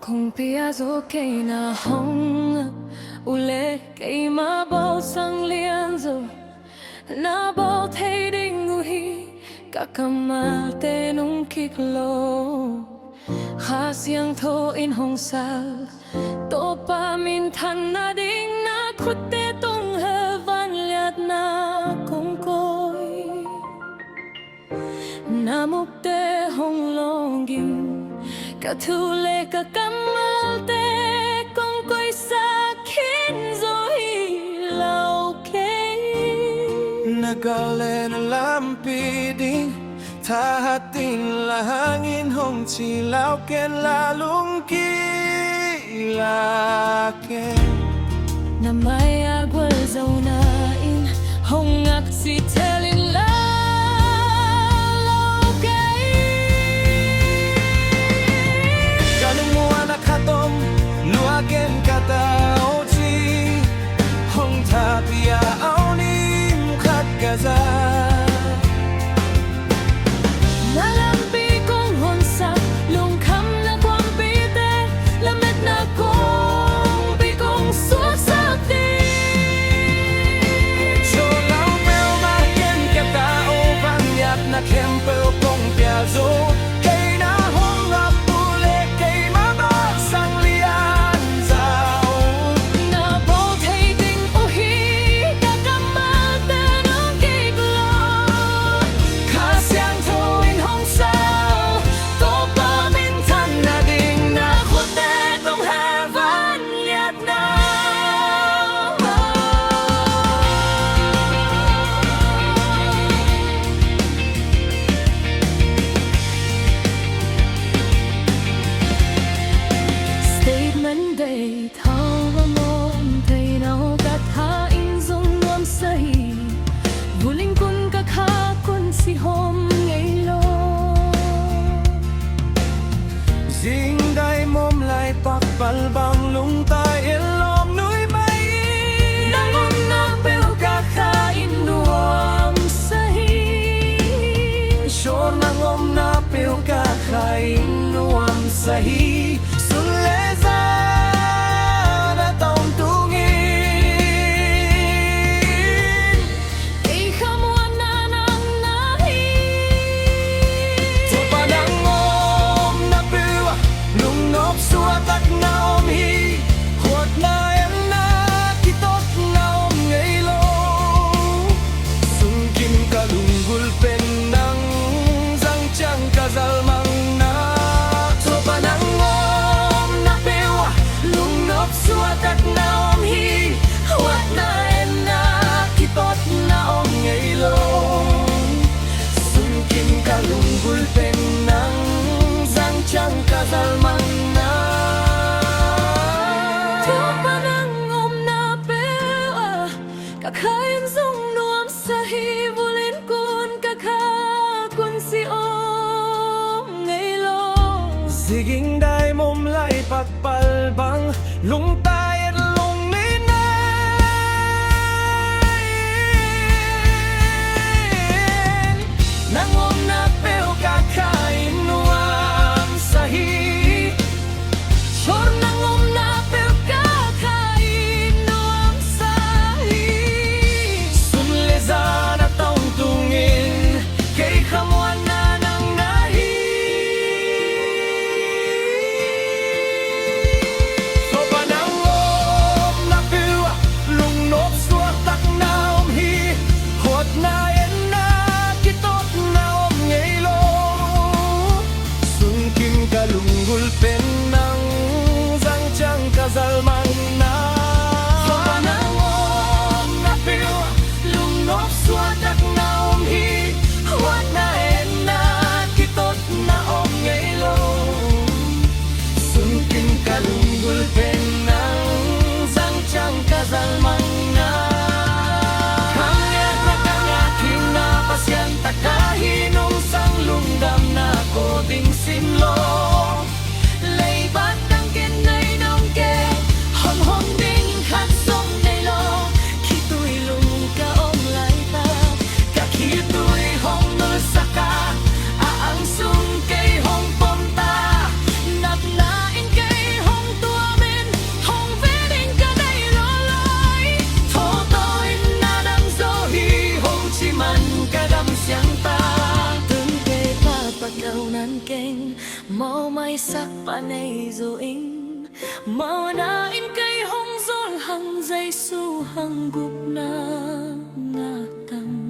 Kung piyazo kay nahong ule kay mabaw sang lianzo nabaw tay dinguhi kakamalte nung kiklo hasyang to in hong sal to pamintan na ding na kutte tong hevan liat na kongkoy namukte hong longging katule kakamalte kung ko'y sa'kin zohilaw kay Nagale na lampiding tahatin lahangin hong silaw ken lalong kilaken na may agwal zaunain hong aksi telin la luagen kata oji hong tapia aunim kat gaza nalampi kong honsa lungkam na kwampite lamet na kong bikong susakti Cholau meo magen kata o banyat na kempel kong piazo Palbang lung tai ilom nuôi bay nang om na peo kakain nuam sahi Shor nang om na peo kakain nuam sahi Suleza na taong tungin Ikamuan na nang nahi Tupadang om na peo lungnop suatak na Kakain zong nuam sahi vulin kun kakakun si om ngay lo Siging dai mom lai pagpalbang lung tai at lung ninain Nang om na peo kakain nuam sahi Shor nang om na peo kakain nuam sahi Sunleza na taong tungin kay kamuan na nang nahi So panang om na peo lungnop suatak na om hi Hot na en na kitot na om ngaylo Sungkim kalunggul pen nang zangchang kazalman na So panang om na peo lungnop suatak na om hi Hot na en na kitot na om ngaylo Sungkim kalunggul pen nang zangchang kazalman na Kanget na kangaking na pasyenta kahinong sang lungdam na koding sinlo Laybat ng kinay nong ke Hong hong ding hansong nilo Kito'y lung kaong laita Mau may sắc panay zoing Mau na in kay hong zol hang dây su hang gup na nga tang